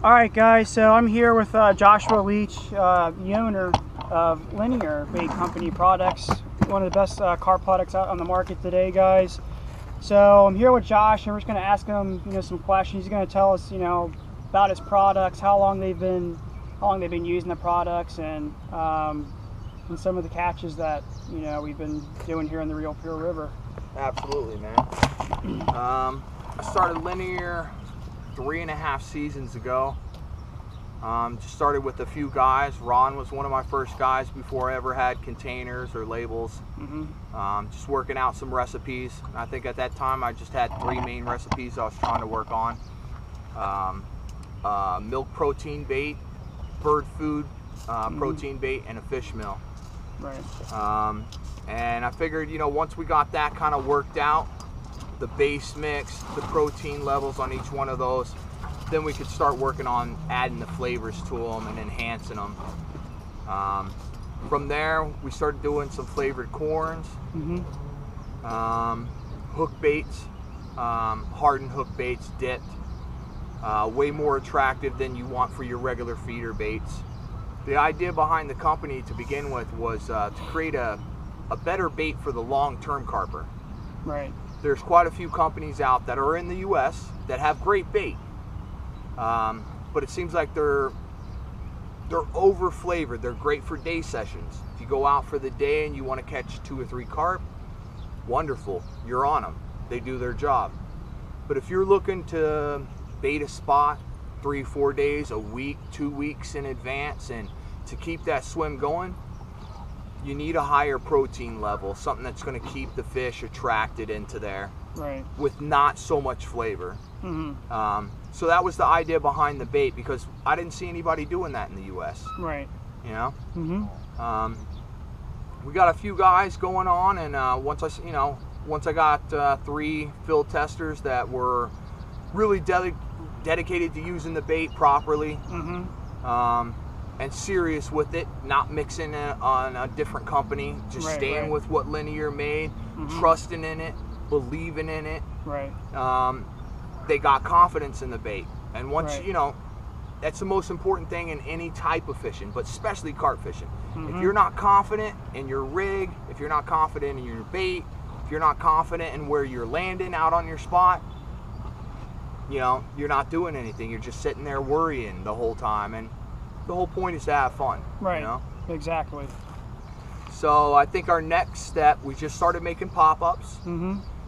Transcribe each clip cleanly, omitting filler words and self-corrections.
All right, guys, so I'm here with Joshua Leach, the owner of Linear Bait Company products, one of the best carp products out on the market today, guys. So I'm here with Josh, and we're just going to ask him, some questions. He's going to tell us, about his products, how long they've been using the products, and some of the catches that we've been doing here in the Rio Pure River. Absolutely, man. I started Linear 3.5 seasons ago. Just started with a few guys. Ron was one of my first guys before I ever had containers or labels. Just working out some recipes. I think at that time I just had 3 main recipes I was trying to work on. Milk protein bait, bird food protein bait, and a fish meal. Right. And I figured, once we got that kind of worked out, the base mix, the protein levels on each one of those, then we could start working on adding the flavors to them and enhancing them. From there, we started doing some flavored corns, hook baits, hardened hook baits, dipped, way more attractive than you want for your regular feeder baits. The idea behind the company to begin with was to create a better bait for the long-term carper. Right. There's quite a few companies out that are in the US that have great bait, but it seems like they're over flavored. They're great for day sessions. If you go out for the day and you want to catch 2 or 3 carp, wonderful, you're on them. They do their job. But if you're looking to bait a spot 3-4 days, a week, 2 weeks in advance, and to keep that swim going, you need a higher protein level, something that's going to keep the fish attracted into there, right, with not so much flavor. So that was the idea behind the bait, because I didn't see anybody doing that in the US. Right. We got a few guys going on, and once I got 3 field testers that were really dedicated to using the bait properly, and serious with it, not mixing it on a different company, just staying with what Linear made, trusting in it, believing in it. Right. They got confidence in the bait, and once that's the most important thing in any type of fishing, but especially carp fishing. If you're not confident in your rig, if you're not confident in your bait, if you're not confident in where you're landing out on your spot, you're not doing anything. You're just sitting there worrying the whole time, and the whole point is to have fun. Right. Exactly. So I think our next step, we just started making pop-ups.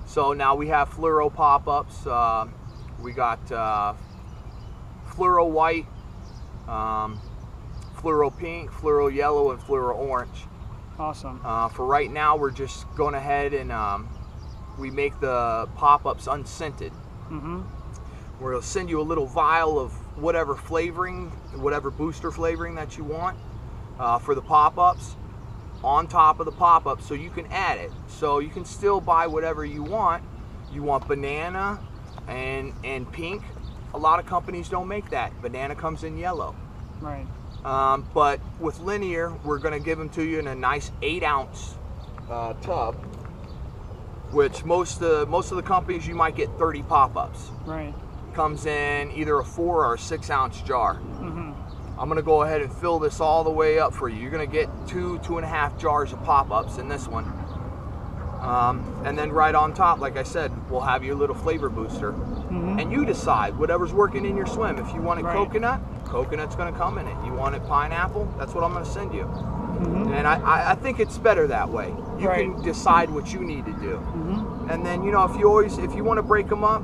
So now we have fluoro pop-ups. We got fluoro white, fluoro pink, fluoro yellow, and fluoro orange. Awesome. For right now, we're just going ahead and we make the pop-ups unscented. We'll send you a little vial of whatever flavoring, whatever booster flavoring that you want for the pop-ups on top of the pop-up, so you can add it. So you can still buy whatever you want. You want banana and pink. A lot of companies don't make that. Banana comes in yellow. Right. But with Linear, we're going to give them to you in a nice 8-ounce tub, which most of the companies, you might get 30 pop-ups. Right. Comes in either a 4 or a 6-ounce jar. I'm going to go ahead and fill this all the way up for you. You're going to get 2.5 jars of pop-ups in this one. And then right on top, like I said, we'll have your little flavor booster. And you decide whatever's working in your swim. If you want it coconut, coconut's going to come in it. You want it pineapple, that's what I'm going to send you. And I think it's better that way. You can decide what you need to do. And then, if you want to break them up,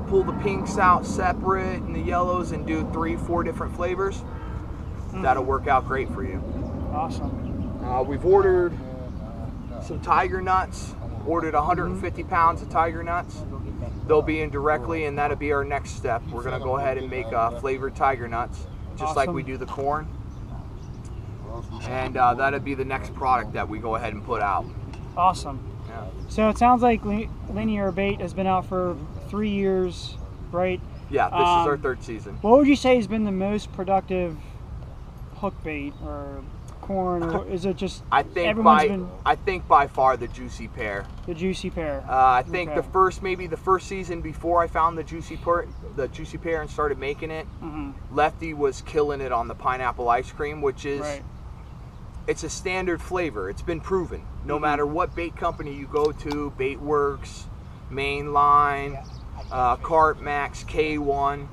pull the pinks out separate and the yellows and do 3-4 different flavors, that'll work out great for you. Awesome. We've ordered some tiger nuts, ordered 150 pounds of tiger nuts. They'll be in directly, and that'll be our next step. We're going to go ahead and make flavored tiger nuts, just like we do the corn. And that'll be the next product that we go ahead and put out. Awesome. Yeah. So it sounds like Linear Bait has been out for 3 years, right? Yeah, this is our 3rd season. What would you say has been the most productive hook bait or corn, or is it just I think by far the juicy pear. The juicy pear. I think the first season before I found the juicy pear and started making it, Lefty was killing it on the pineapple ice cream, which is it's a standard flavor. It's been proven. No matter what bait company you go to, Bait Works, Mainline, Carp Max, K1,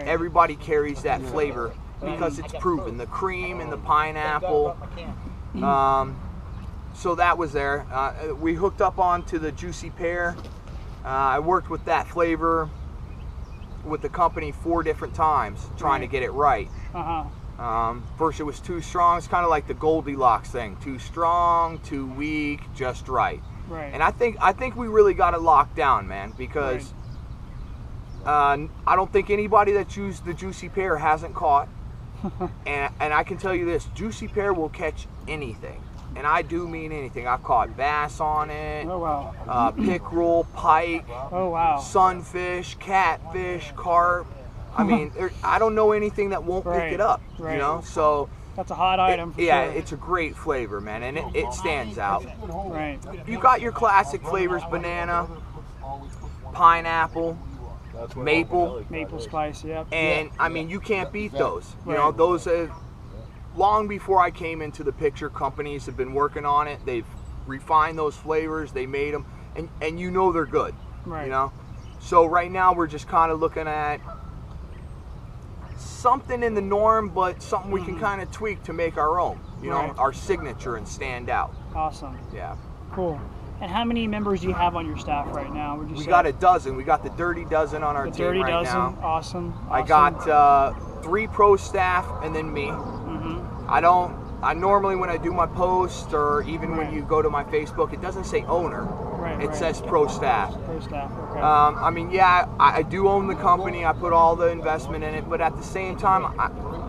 everybody carries that flavor because it's proven. The cream and the pineapple. So that was there. We hooked up onto the juicy pear. I worked with that flavor with the company 4 different times trying to get it right. First it was too strong. It's kind of like the Goldilocks thing. Too strong, too weak, just right. And I think we really got it locked down, man, because I don't think anybody that's used the juicy pear hasn't caught. and I can tell you this, juicy pear will catch anything. And I do mean anything. I've caught bass on it, pickerel, pike, sunfish, catfish, carp. I mean, I don't know anything that won't pick it up, you know? So that's a hot item for yeah, sure. it's a great flavor, man, and it stands out. You got your classic flavors, banana, pineapple, maple spice, and I mean, you can't beat those. You know, those long before I came into the picture, companies have been working on it. They've refined those flavors, they made them, and you know they're good. You know, so right now we're just kind of looking at something in the norm, but something we can kind of tweak to make our own, you know, our signature and stand out. Awesome. Yeah. Cool. And how many members do you have on your staff right now? Would you say? We got a dozen. We got the Dirty Dozen on our team right now. Awesome. I got 3 pro staff and then me. I normally, when I do my post or even when you go to my Facebook, it doesn't say owner. It says pro staff. Pro staff, okay. I mean, yeah, I do own the company. I put all the investment in it, but at the same time,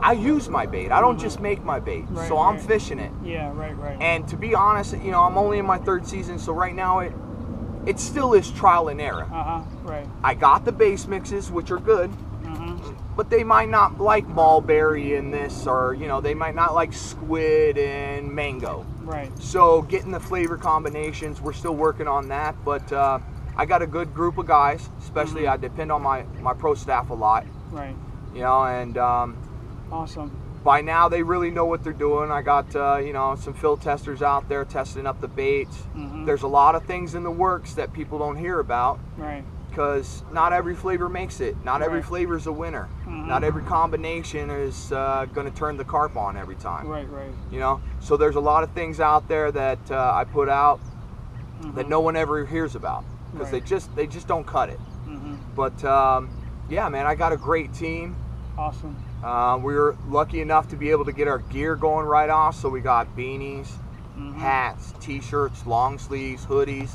I use my bait. I don't just make my bait, so I'm fishing it. Yeah, And to be honest, you know, I'm only in my 3rd season, so right now it still is trial and error. I got the base mixes, which are good, but they might not like mulberry in this, or you know, they might not like squid and mango. So getting the flavor combinations, we're still working on that, but I got a good group of guys, especially I depend on my pro staff a lot. You know, and awesome. By now they really know what they're doing. I got you know, some field testers out there testing up the baits. There's a lot of things in the works that people don't hear about. Because not every flavor makes it. Not every flavor is a winner. Not every combination is going to turn the carp on every time. You know, so there's a lot of things out there that I put out that no one ever hears about because they just don't cut it. But yeah, man, I got a great team. Awesome. We were lucky enough to be able to get our gear going right off. So we got beanies, hats, t-shirts, long sleeves, hoodies.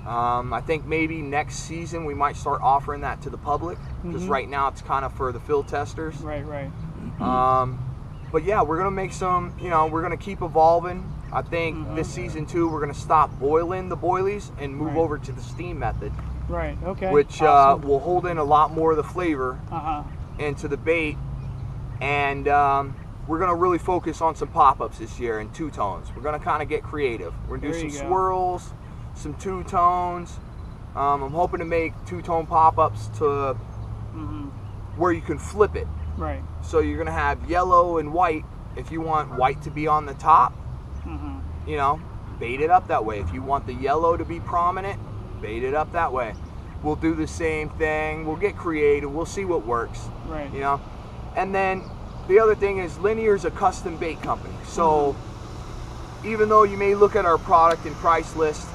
I think maybe next season we might start offering that to the public because right now it's kind of for the field testers. But yeah, we're gonna make some. You know, we're gonna keep evolving. I think this season too, we're gonna stop boiling the boilies and move over to the steam method. Okay. Which will hold in a lot more of the flavor into the bait, and we're gonna really focus on some pop-ups this year in 2-tones. We're gonna kind of get creative. We're gonna do some swirls, some 2-tones. I'm hoping to make 2-tone pop-ups to where you can flip it. So you're gonna have yellow and white. If you want white to be on the top, you know, bait it up that way. If you want the yellow to be prominent, bait it up that way. We'll do the same thing. We'll get creative. We'll see what works. You know, and then the other thing is Linear's a custom bait company. So even though you may look at our product and price list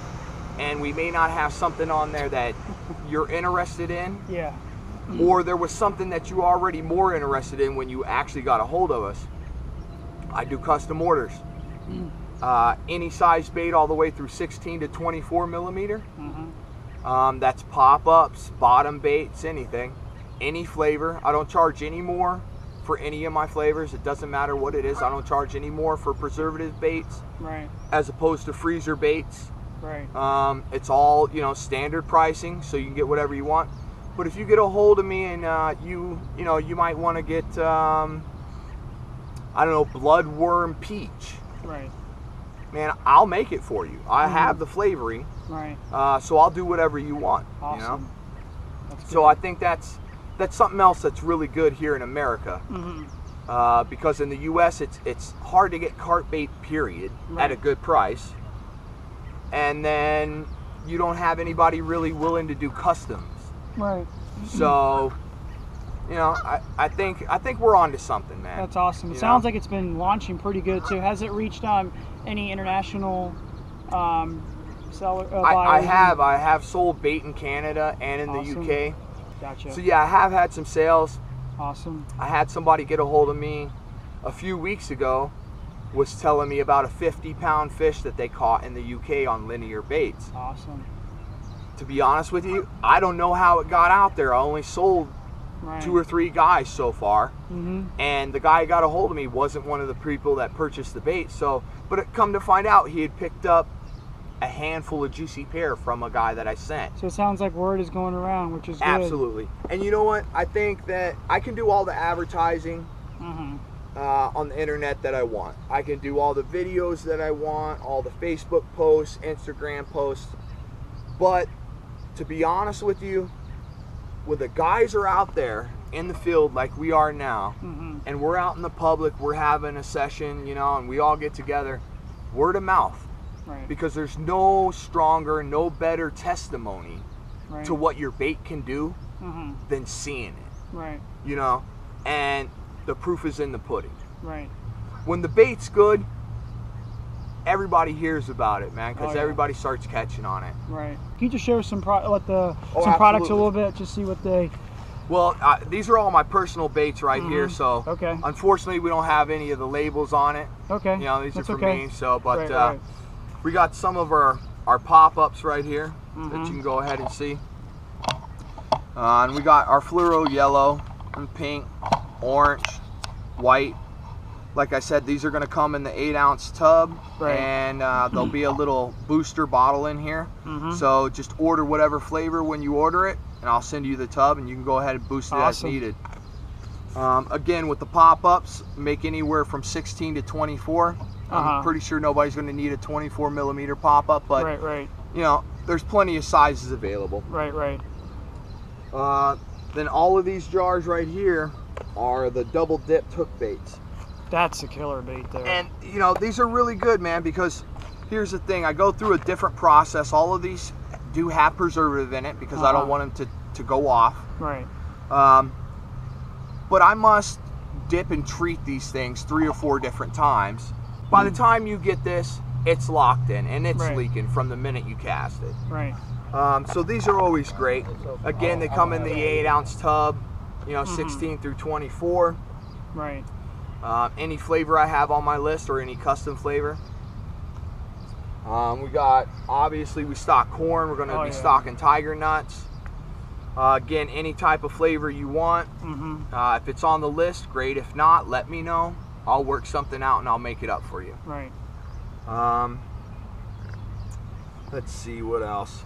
and we may not have something on there that you're interested in, or there was something that you already more interested in when you actually got a hold of us, I do custom orders. Any size bait all the way through 16 to 24 millimeter. That's pop-ups, bottom baits, anything, any flavor. I don't charge any more for any of my flavors. It doesn't matter what it is. I don't charge any more for preservative baits as opposed to freezer baits. It's all, you know, standard pricing, so you can get whatever you want. But if you get a hold of me and you know, you might want to get I don't know, bloodworm peach. Right. Man, I'll make it for you. I have the flavoring. Right. So I'll do whatever you want. Awesome. You know? That's So good. I think that's something else that's really good here in America. Because in the U.S. it's hard to get carp bait, period, at a good price. And then you don't have anybody really willing to do customs. Right. So, you know, I think we're on to something, man. That's awesome. It You sounds know? like it's been launching pretty good too. Has it reached any international seller buyers? I have sold bait in Canada and in Awesome. the UK. Gotcha. So yeah, I have had some sales. Awesome. I had somebody get a hold of me a few weeks ago, was telling me about a 50-pound fish that they caught in the UK on linear baits. Awesome. To be honest with you, I don't know how it got out there. I only sold Right. 2 or 3 guys so far, Mm-hmm. and the guy who got a hold of me wasn't one of the people that purchased the bait. So, but it come to find out, he had picked up a handful of juicy pear from a guy that I sent. So it sounds like word is going around, which is good. Absolutely. And you know what? I think that I can do all the advertising on the internet that I want. I can do all the videos that I want, all the Facebook posts, Instagram posts. But to be honest with you, when the guys are out there in the field like we are now, and we're out in the public, we're having a session, you know, and we all get together, word of mouth. Right. Because there's no stronger, no better testimony Right. to what your bait can do than seeing it, Right. you know, and the proof is in the pudding. Right. When the bait's good, everybody hears about it, man, because Oh, yeah. everybody starts catching on it. Right. Can you just share some products a absolutely. little bit, just see what they? Well, these are all my personal baits right here, so Okay. unfortunately we don't have any of the labels on it. Okay. You know, these That's are for okay. me, so, but Right. we got some of our pop-ups right here that you can go ahead and see. And we got our fluoro yellow and pink, orange, white. Like I said, these are going to come in the 8-ounce tub, Right. and there'll be a little booster bottle in here. So just order whatever flavor when you order it, and I'll send you the tub, and you can go ahead and boost it as Awesome. needed. Again, with the pop-ups, make anywhere from 16 to 24. I'm pretty sure nobody's going to need a 24 millimeter pop-up, but Right. you know, there's plenty of sizes available. Right. Then all of these jars right here are the double dipped hook baits. That's a killer bait there. And you know, these are really good, man, because here's the thing, I go through a different process. All of these do have preservative in it because I don't want them to go off. Right. But I must dip and treat these things 3 or 4 different times. By the time you get this, it's locked in and it's Right. leaking from the minute you cast it. Right. So these are always great. Again, they come in the 8-ounce tub, you know, 16 through 24. Right. Any flavor I have on my list or any custom flavor. We got, obviously we stock corn. We're going to be stocking tiger nuts. Again, any type of flavor you want. If it's on the list, great. If not, let me know. I'll work something out and I'll make it up for you. Right. Let's see what else.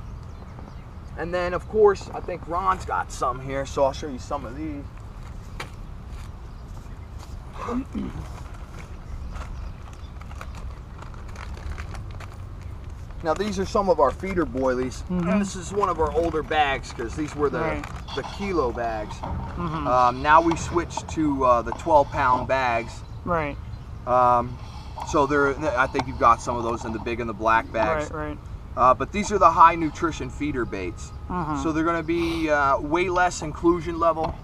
And then, of course, I think Ron's got some here, so I'll show you some of these. Now, these are some of our feeder boilies, and this is one of our older bags because these were the kilo bags. Now we switched to the 12-pound bags. Right. So I think you've got some of those in the big and the black bags. Right. But these are the high nutrition feeder baits. So they're going to be way less inclusion level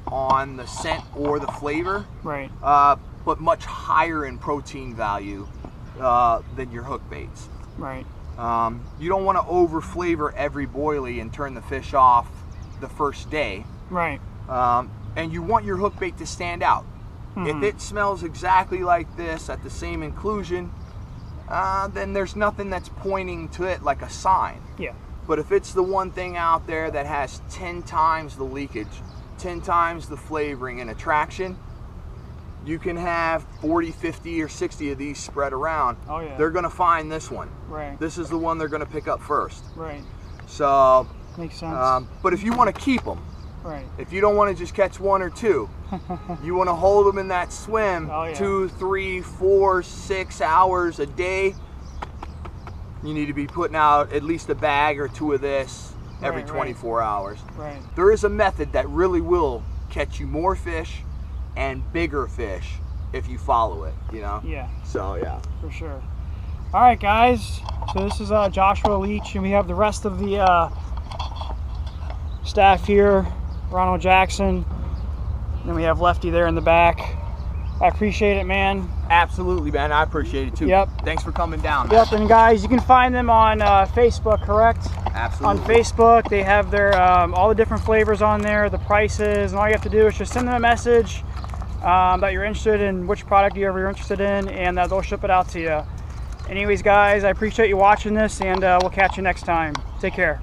on the scent or the flavor, Right. but much higher in protein value than your hook baits. Right. You don't want to over flavor every boilie and turn the fish off the first day. Right. And you want your hook bait to stand out. If it smells exactly like this at the same inclusion, then there's nothing that's pointing to it like a sign. Yeah. But if it's the one thing out there that has 10 times the leakage, 10 times the flavoring and attraction, you can have 40, 50, or 60 of these spread around. Oh, yeah. They're going to find this one. Right. This is the one they're going to pick up first. Right. So, Makes sense. but if you want to keep them, Right. If you don't want to just catch 1 or 2, you want to hold them in that swim 2, 3, 4, 6 hours a day. You need to be putting out at least a bag or 2 of this every 24 hours. Right. There is a method that really will catch you more fish and bigger fish if you follow it, you know? Yeah. So, yeah. For sure. All right, guys. So this is Joshua Leach, and we have the rest of the staff here. Ronald Jackson. And then we have Lefty there in the back. I appreciate it, man. Absolutely, man. I appreciate it too. Yep. Thanks for coming down, man. Yep, and guys, you can find them on Facebook, correct? Absolutely. On Facebook, they have their all the different flavors on there, the prices, and all you have to do is just send them a message that you're interested in which product you're interested in, and they'll ship it out to you. Anyways, guys, I appreciate you watching this, and we'll catch you next time. Take care.